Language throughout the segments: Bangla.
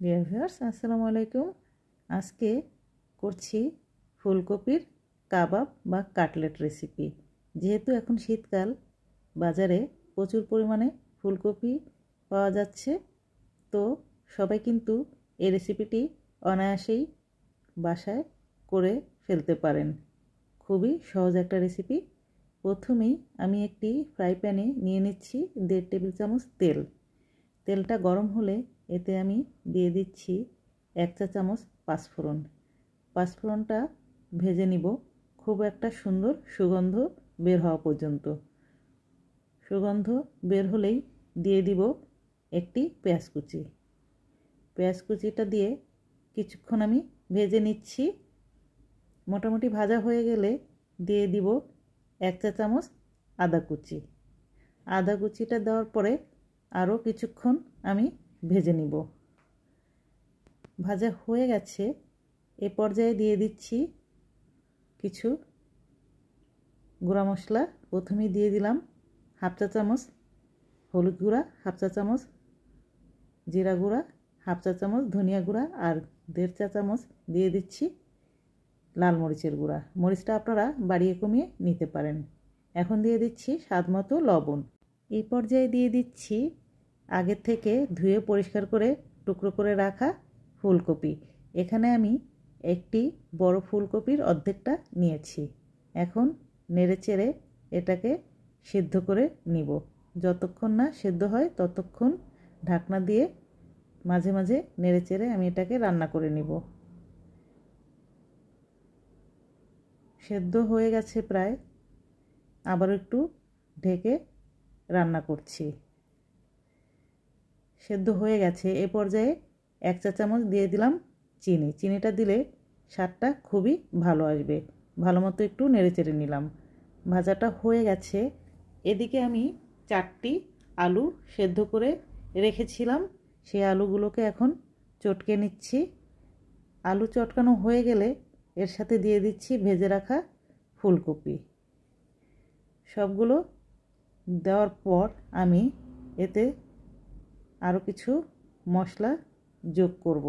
ডিয়ার ভিউয়ার্স, আসসালামু আলাইকুম। আজকে করছি ফুলকপির কাবাব বা কাটলেট রেসিপি। যেহেতু এখন শীতকাল, বাজারে প্রচুর পরিমাণে ফুলকপি পাওয়া যাচ্ছে, তো সবাই কিন্তু এই রেসিপিটি অনায়াসেই বাসায় করে ফেলতে পারেন। খুবই সহজ একটা রেসিপি। প্রথমেই আমি একটি ফ্রাই প্যানে নিয়ে নিচ্ছি 1.5 টেবিল চামচ তেল। তেলটা গরম হলে এতে আমি দিয়ে দিচ্ছি 1 চা চামচ পাঁচফোড়ন। পাঁচফোড়নটা ভেজে নিব খুব একটা সুন্দর সুগন্ধ বের হওয়া পর্যন্ত। সুগন্ধ বের হলেই দিয়ে দিব একটি পেঁয়াজ কুচি। পেঁয়াজ কুচিটা দিয়ে কিছুক্ষণ আমি ভেজে নিচ্ছি। মোটামুটি ভাজা হয়ে গেলে দিয়ে দিব 1 চা চামচ আদা কুচি। আদা কুচিটা দেওয়ার পরে আরও কিছুক্ষণ আমি ভেজে নিব। ভাজা হয়ে গেছে, এ পর্যায়ে দিয়ে দিচ্ছি কিছু গুঁড়া মশলা। প্রথমেই দিয়ে দিলাম 1/2 চা চামচ হলুদ গুঁড়া, 1/2 চা চামচ জিরা গুঁড়া, 1/2 চা চামচ ধনিয়া গুঁড়া আর 1.5 চা চামচ দিয়ে দিচ্ছি লাল মরিচের গুঁড়া। মরিচটা আপনারা বাড়িয়ে কমিয়ে নিতে পারেন। এখন দিয়ে দিচ্ছি স্বাদমতো লবণ। এই পর্যায়ে দিয়ে দিচ্ছি আগে থেকে ধুয়ে পরিষ্কার করে টুকরো করে রাখা ফুলকপি। এখানে আমি একটি বড় ফুলকপির অর্ধেকটা নিয়েছি। এখন নেড়েচেড়ে এটাকে সিদ্ধ করে নিব। যতক্ষণ না সিদ্ধ হয় ততক্ষণ ঢাকনা দিয়ে মাঝে মাঝে নেড়েচেড়ে আমি এটাকে রান্না করে নিব। সিদ্ধ হয়ে গেছে প্রায়, আবার একটু ঢেকে রান্না করছি। সেদ্ধ হয়ে গেছে, এ পর্যায়ে 1 চা চামচ দিয়ে দিলাম চিনি। চিনিটা দিলে স্বাদটা খুবই ভালো আসবে। ভালো মতো একটু নেড়েচেড়ে নিলাম। ভাজাটা হয়ে গেছে। এদিকে আমি 4টি আলু সেদ্ধ করে রেখেছিলাম, সেই আলুগুলোকে এখন চটকে নিচ্ছি। আলু চটকানো হয়ে গেলে এর সাথে দিয়ে দিচ্ছি ভেজে রাখা ফুলকপি। সবগুলো দেওয়ার পর আমি এতে আরও কিছু মশলা যোগ করব।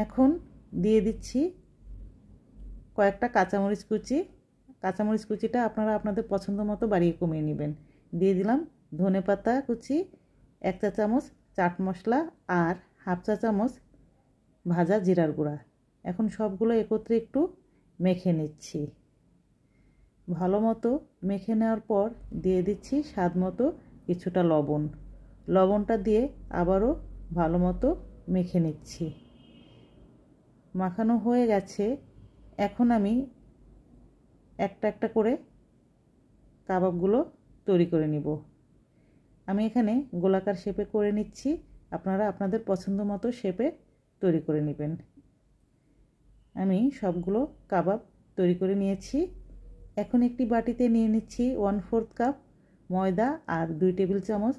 এখন দিয়ে দিচ্ছি কয়েকটা কাঁচামরিচ কুচি। কাঁচামরিচ কুচিটা আপনারা আপনাদের পছন্দ মতো বাড়িয়ে কমিয়ে নেবেন। দিয়ে দিলাম ধনেপাতা কুচি, 1 চা চামচ চাট মশলা আর 1/2 চা চামচ ভাজা জিরার গুঁড়া। এখন সবগুলো একত্রে একটু মেখে নিচ্ছি। ভালো মতো মেখে নেওয়ার পর দিয়ে দিচ্ছি স্বাদ মতো কিছুটা লবণ। লবণটা দিয়ে আবারও ভালো মতো মেখে নিচ্ছি। মাখানো হয়ে গেছে। এখন আমি একটা একটা করে কাবাবগুলো তৈরি করে নিব। আমি এখানে গোলাকার শেপে করে নিচ্ছি, আপনারা আপনাদের পছন্দ মতো শেপে তৈরি করে নেবেন। আমি সবগুলো কাবাব তৈরি করে নিয়েছি। এখন একটি বাটিতে নিয়ে নিচ্ছি 1/4 কাপ ময়দা আর 2 টেবিল চামচ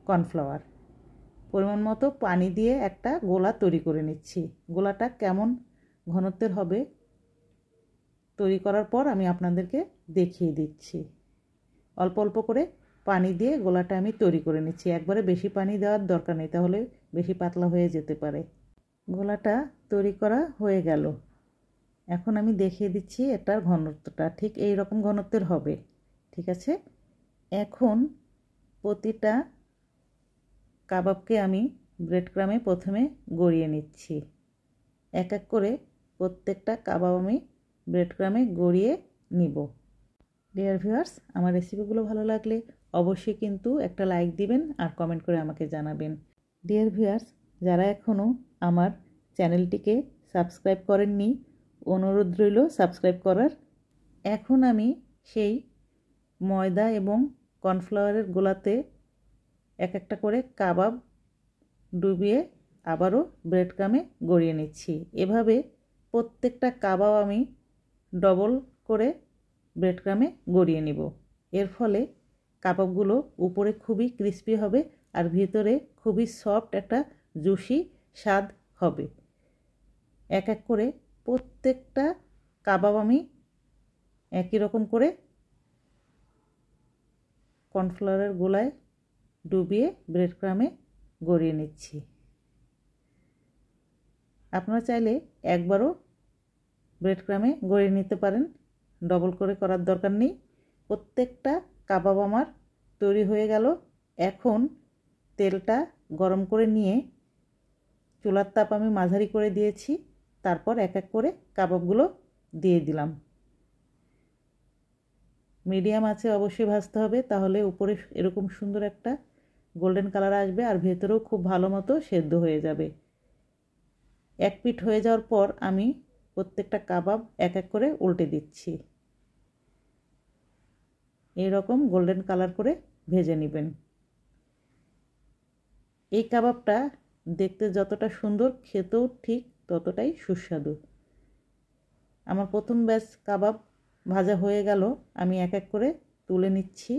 কর্নফ্লাওয়ার। পরিমাণ মতো পানি দিয়ে একটা গোলা তৈরি করে নিচ্ছি। গোলাটা কেমন ঘনত্বের হবে তৈরি করার পর আমি আপনাদেরকে দেখিয়ে দিচ্ছি। অল্প অল্প করে পানি দিয়ে গোলাটা আমি তৈরি করে নিচ্ছি। একবারে বেশি পানি দেওয়ার দরকার নেই, তাহলে বেশি পাতলা হয়ে যেতে পারে। গোলাটা তৈরি করা হয়ে গেল। এখন আমি দেখিয়ে দিচ্ছি এটার ঘনত্বটা ঠিক এই রকম ঘনত্বের হবে। ঠিক আছে, এখন প্রতিটা কাবাবকে আমি ব্রেড ক্রামে প্রথমে গড়িয়ে নিচ্ছি। এক এক করে প্রত্যেকটা কাবাব আমি ব্রেড ক্রামে গড়িয়ে নিব। ডিয়ার ভিউয়ার্স, আমার রেসিপিগুলো ভালো লাগলে অবশ্যই কিন্তু একটা লাইক দিবেন আর কমেন্ট করে আমাকে জানাবেন। ডিয়ার ভিউয়ার্স, যারা এখনও আমার চ্যানেলটিকে সাবস্ক্রাইব করেননি, অনুরোধ রইল সাবস্ক্রাইব করার। এখন আমি সেই ময়দা এবং কর্নফ্লাওয়ারের গোলাতে এক একটা করে কাবাব ডুবিয়ে আবারও ব্রেড ক্রামে গড়িয়ে নিচ্ছি। এভাবে প্রত্যেকটা কাবাব আমি ডবল করে ব্রেড ক্রামে গড়িয়ে নিব। এর ফলে কাবাবগুলো উপরে খুবই ক্রিস্পি হবে আর ভিতরে খুবই সফট একটা জুসি স্বাদ হবে। এক এক করে প্রত্যেকটা কাবাব আমি একই রকম করে কর্নফ্লাওয়ারের গোলায় ডুবিয়ে ব্রেড ক্রামে গড়িয়ে নিচ্ছি। আপনারা চাইলে একবারও ব্রেড ক্রামে গড়িয়ে নিতে পারেন, ডবল করে করার দরকার নেই। প্রত্যেকটা কাবাব আমার তৈরি হয়ে গেল। এখন তেলটা গরম করে নিয়ে চুলার তাপ আমি মাঝারি করে দিয়েছি। তারপর এক এক করে কাবাবগুলো দিয়ে দিলাম। মিডিয়াম আছে অবশ্যই ভাজতে হবে, তাহলে উপরে এরকম সুন্দর একটা গোল্ডেন কালার আসবে আর ভেতরেও খুব ভালো মতো সেদ্ধ হয়ে যাবে। এক পিঠ হয়ে যাওয়ার পর আমি প্রত্যেকটা কাবাব এক এক করে উল্টে দিচ্ছি। এইরকম গোল্ডেন কালার করে ভেজে নেবেন। এই কাবাবটা দেখতে যতটা সুন্দর, খেতেও ঠিক ততটাই সুস্বাদু। আমার প্রথম ব্যাচ কাবাব ভাজা হয়ে গেল, আমি এক এক করে তুলে নিচ্ছি।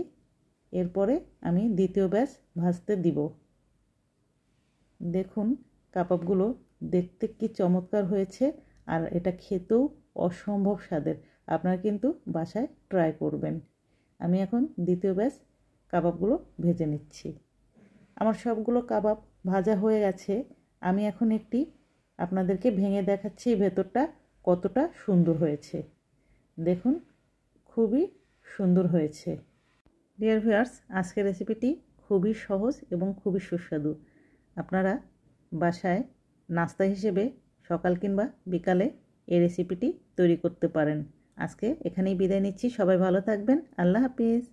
এরপরে আমি দ্বিতীয় ব্যাচ ভাজতে দিব। দেখুন কাবাবগুলো দেখতে কি চমৎকার হয়েছে, আর এটা খেতেও অসম্ভব স্বাদের। আপনারা কিন্তু বাসায় ট্রাই করবেন। আমি এখন দ্বিতীয় ব্যাচ কাবাবগুলো ভেজে নিচ্ছি। আমার সবগুলো কাবাব ভাজা হয়ে গেছে। আমি এখন একটি আপনাদেরকে ভেঙে দেখাচ্ছি ভেতরটা কতটা সুন্দর হয়েছে। দেখুন খুবই সুন্দর হয়েছে। ডিয়ার ভিউয়ার্স, আজকের রেসিপিটি খুবই সহজ এবং খুবই সুস্বাদু। আপনারা বাসায় নাস্তা হিসেবে সকাল কিংবা বিকালে এই রেসিপিটি তৈরি করতে পারেন। আজকে এখানেই বিদায় নিচ্ছি। সবাই ভালো থাকবেন। আল্লাহ হাফিজ।